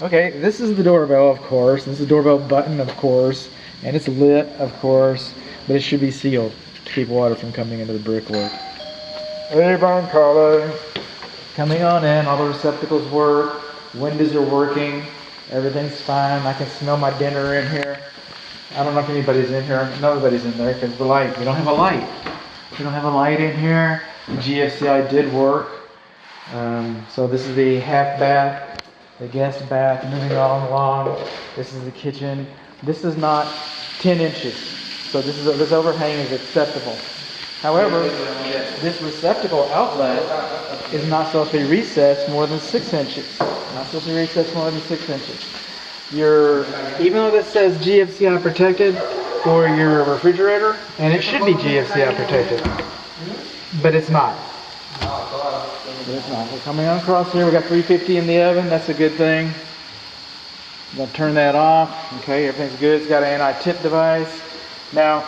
Okay, this is the doorbell, of course. This is the doorbell button, of course. And it's lit, of course. But it should be sealed to keep water from coming into the brickwork. Hey, Carlo. Coming on in. All the receptacles work. Windows are working. Everything's fine. I can smell my dinner in here. I don't know if anybody's in here. Nobody's in there because the light. We don't have a light. We don't have a light in here. The GFCI did work. So this is the half bath, the guest bath, moving all along. This is the kitchen. This is not 10 inches. So this overhang is acceptable. However, this receptacle outlet is not supposed to be recessed more than 6 inches. Not supposed to be recessed more than 6 inches. Even though this says GFCI protected for your refrigerator, and it should be GFCI protected, but it's not. We're coming across here. We got 350 in the oven. That's a good thing. I'm gonna turn that off. Okay, everything's good. It's got an anti-tip device. Now,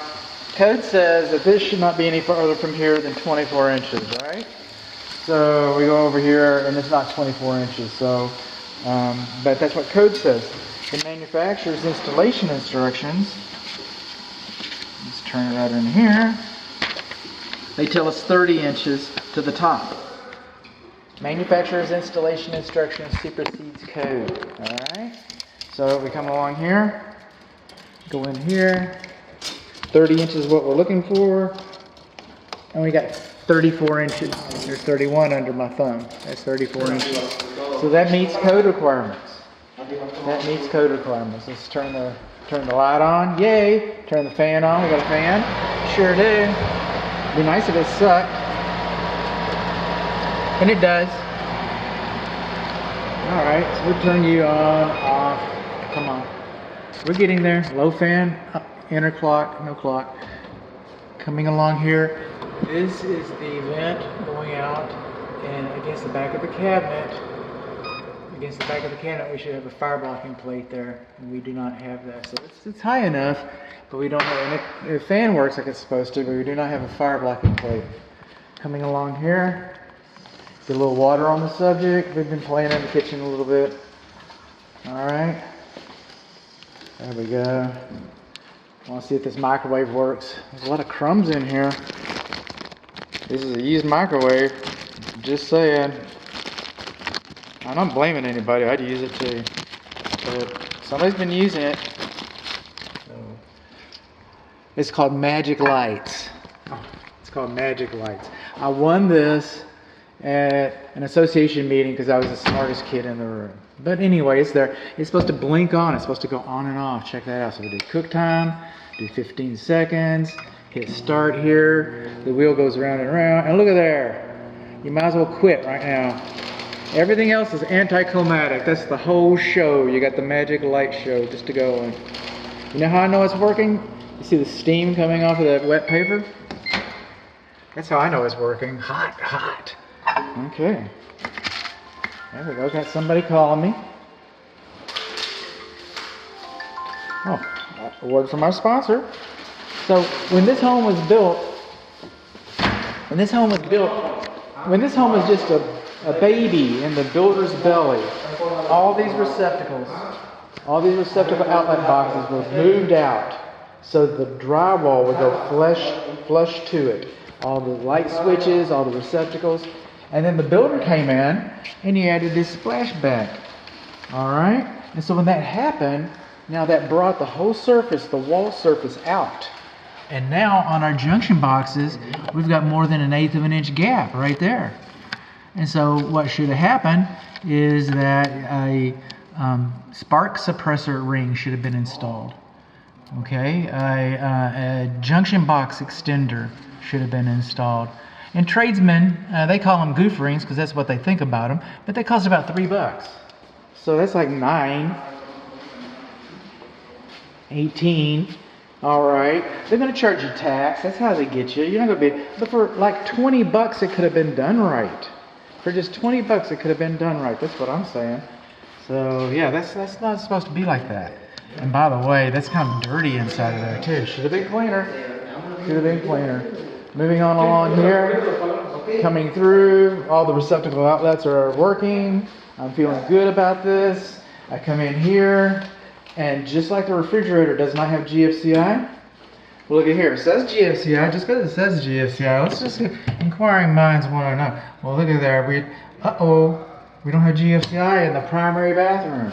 code says that this should not be any farther from here than 24 inches, right? So we go over here, and it's not 24 inches. So, but that's what code says. The manufacturer's installation instructions. Let's turn it right in here. They tell us 30 inches to the top. Manufacturer's installation instructions supersedes code. Alright? So we come along here, go in here. 30 inches is what we're looking for. And we got 34 inches. There's 31 under my thumb. That's 34 inches. So that meets code requirements. That meets code requirements. Let's turn the light on. Yay! Turn the fan on. We got a fan. Sure do. It'd be nice if it sucked. And it does. Alright, so we'll turn you on, off. Come on. We're getting there. Low fan, up, inner clock, no clock. Coming along here. This is the vent going out, and against the back of the cabinet. Against the back of the cabinet, we should have a fire blocking plate there, and we do not have that. So it's high enough, but we don't have. And the fan works like it's supposed to, but we do not have a fire blocking plate. Coming along here. Get a little water on the subject. We've been playing in the kitchen a little bit. Alright. There we go. I want to see if this microwave works. There's a lot of crumbs in here. This is a used microwave. Just saying. I'm not blaming anybody. I'd use it too. But somebody's been using it. So, it's called Magic Lights. It's called Magic Lights. I won this at an association meeting because I was the smartest kid in the room. But anyway, it's there. It's supposed to blink on. It's supposed to go on and off. Check that out. So we do cook time, do 15 seconds, hit start here. The wheel goes around and around. And look at there. You might as well quit right now. Everything else is anticlimactic. That's the whole show. You got the Magic Light show just to go on. You know how I know it's working? You see the steam coming off of that wet paper? That's how I know it's working. Hot, hot. Okay. There we go. Got somebody calling me. Oh, a word from our sponsor. So when this home was built, when this home was just a baby in the builder's belly, all these receptacle outlet boxes were moved out so the drywall would go flush to it. All the light switches, all the receptacles. And then the builder came in and he added this splashback. Alright? And so when that happened, now that brought the whole surface, the wall surface out. And now on our junction boxes, we've got more than 1/8 of an inch gap right there. And so what should have happened is that a spark suppressor ring should have been installed. Okay? A junction box extender should have been installed. And tradesmen, they call them goof rings because that's what they think about them, but they cost about $3. So that's like 9, 18. All right, they're going to charge you tax. That's how they get you. You're not going to be. But for like $20, it could have been done right. For just $20, it could have been done right. That's what I'm saying. So yeah, that's not supposed to be like that. And by the way, that's kind of dirty inside of there too. Should have been cleaner. Should have been cleaner. Moving on along here, coming through, all the receptacle outlets are working. I'm feeling good about this. I come in here, and just like the refrigerator does not have GFCI, well, look at here. It says GFCI. Just because it says GFCI, let's just inquiring minds want to know. Well, look at there. We don't have GFCI in the primary bathroom.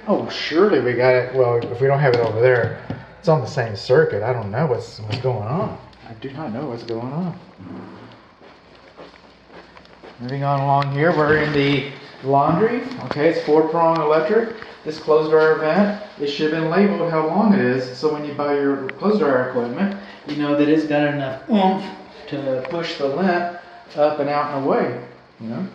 Oh, surely we got it. Well, if we don't have it over there, it's on the same circuit. I don't know what's going on. I do not know what's going on. Moving on along here, we're in the laundry. Okay, it's 4-prong electric. This clothes dryer vent, it should have been labeled how long it is, so when you buy your clothes dryer equipment, you know that it's got enough oomph to push the lint up and out and away. You know,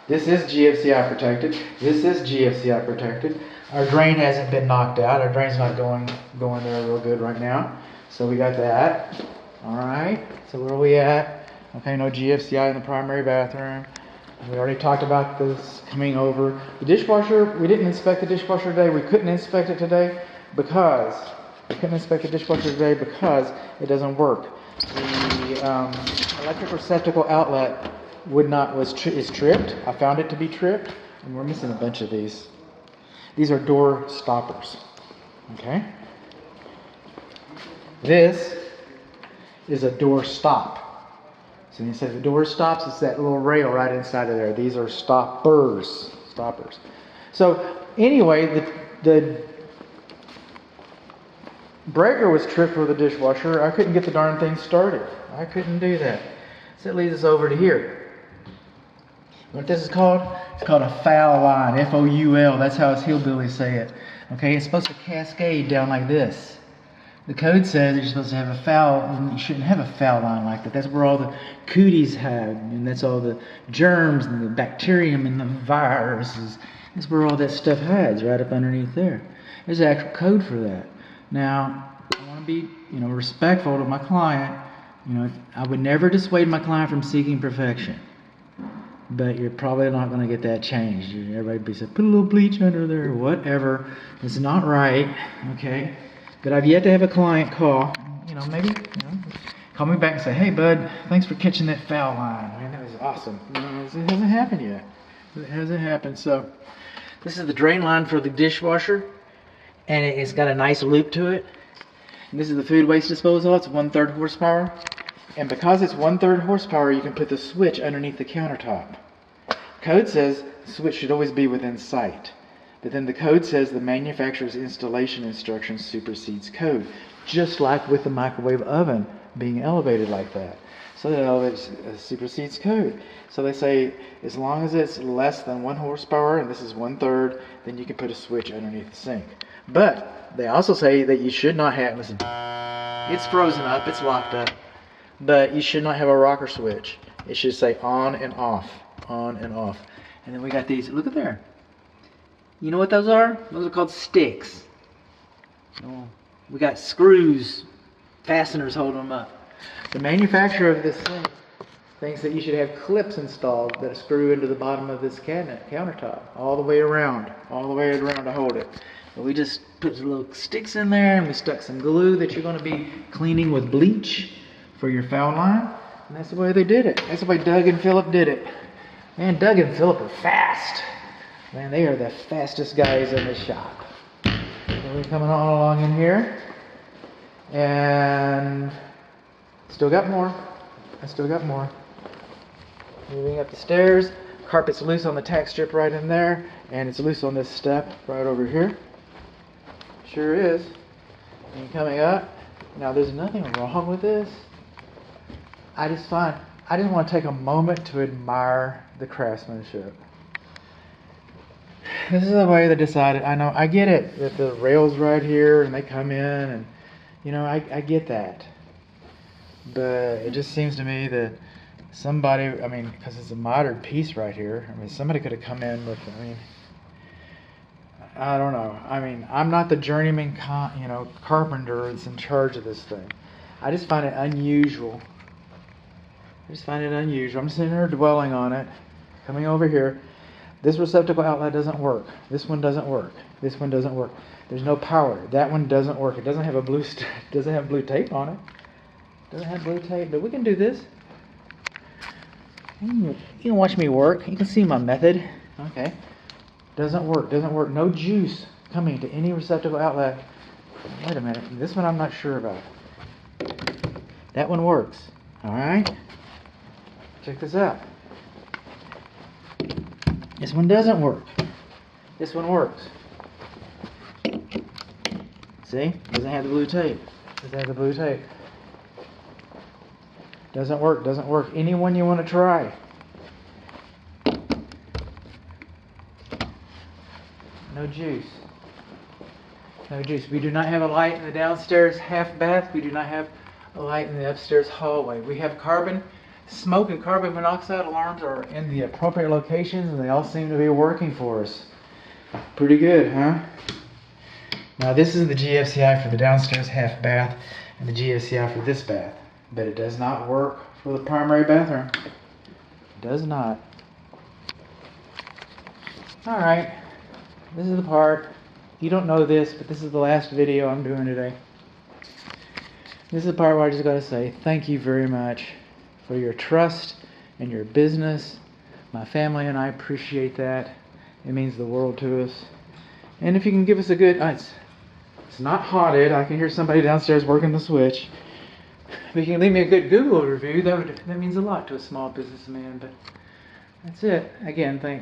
this is GFCI protected. This is GFCI protected. Our drain hasn't been knocked out. Our drain's not going there real good right now. So we got that. All right. So where are we at? Okay, no GFCI in the primary bathroom. We already talked about this coming over. The dishwasher, we didn't inspect the dishwasher today. We couldn't inspect it today because it doesn't work. The electric receptacle outlet is tripped. I found it to be tripped, and we're missing a bunch of these. These are door stoppers. Okay. This is a door stop. So when you say the door stops, it's that little rail right inside of there. These are stoppers. So anyway, the breaker was tripped for the dishwasher. I couldn't get the darn thing started. I couldn't do that. So it leads us over to here. What this is called? It's called a foul line. F-O-U-L. That's how us hillbillies say it. Okay, it's supposed to cascade down like this. The code says you're supposed to have a foul, you shouldn't have a foul line like that. That's where all the cooties hide, and that's all the germs and the bacterium and the viruses. That's where all that stuff hides, right up underneath there. There's an actual code for that. Now, I want to be, respectful to my client. I would never dissuade my client from seeking perfection. But you're probably not going to get that changed. Everybody be saying, put a little bleach under there, or whatever. It's not right, okay? But I've yet to have a client call, call me back and say, hey, bud, thanks for catching that foul line. Man, that was awesome. It hasn't happened yet. It hasn't happened. So this is the drain line for the dishwasher, and it's got a nice loop to it. And this is the food waste disposal. It's 1/3 horsepower. And because it's 1/3 horsepower, you can put the switch underneath the countertop. Code says the switch should always be within sight. But then the code says the manufacturer's installation instructions supersedes code, just like with the microwave oven being elevated like that. So that elevates supersedes code. So they say as long as it's less than 1 horsepower, and this is 1/3, then you can put a switch underneath the sink. But they also say that you should not have, listen, it's frozen up, it's locked up, but you should not have a rocker switch. It should say on and off, on and off. And then we got these, look at there. You know what those are? Those are called sticks. We got screws, fasteners holding them up. The manufacturer of this thing thinks that you should have clips installed that screw into the bottom of this countertop, all the way around to hold it. But we just put some little sticks in there, and we stuck some glue that you're going to be cleaning with bleach for your foul line. And that's the way they did it. That's the way Doug and Philip did it. Man, Doug and Philip are fast. Man, they are the fastest guys in the shop. So we're coming on along in here. And still got more. Moving up the stairs. Carpet's loose on the tack strip right in there. And it's loose on this step right over here. Sure is. And coming up. Now there's nothing wrong with this. I just want to take a moment to admire the craftsmanship. This is the way they decided. I get it that the rail's right here and they come in, and I get that. But it just seems to me that somebody, because it's a modern piece right here, somebody could have come in with, I don't know. I'm not the journeyman, carpenter that's in charge of this thing. I just find it unusual. I'm just sitting here dwelling on it. Coming over here. This receptacle outlet doesn't work. This one doesn't work. There's no power. That one doesn't work. It doesn't have doesn't have blue tape on it. But we can do this. You can watch me work. You can see my method. Okay. Doesn't work, doesn't work. No juice coming to any receptacle outlet. Wait a minute, this one I'm not sure about. That one works, all right? Check this out. This one doesn't work. This one works. See? Doesn't have the blue tape. Doesn't have the blue tape. Doesn't work, doesn't work. Any one you want to try. No juice. No juice. We do not have a light in the downstairs half bath. We do not have a light in the upstairs hallway. We have smoke and carbon monoxide alarms are in the appropriate locations, and they all seem to be working for us. Pretty good, huh? Now this is the GFCI for the downstairs half bath and the GFCI for this bath, but it does not work for the primary bathroom. It does not. All right, this is the part. You don't know this, but this is the last video I'm doing today. This is the part where I just got to say thank you very much for your trust and your business. My family and I appreciate that. It means the world to us. And if you can give us a good, it's not haunted. I can hear somebody downstairs working the switch. If you can leave me a good Google review, that means a lot to a small businessman. But that's it. Again, thanks.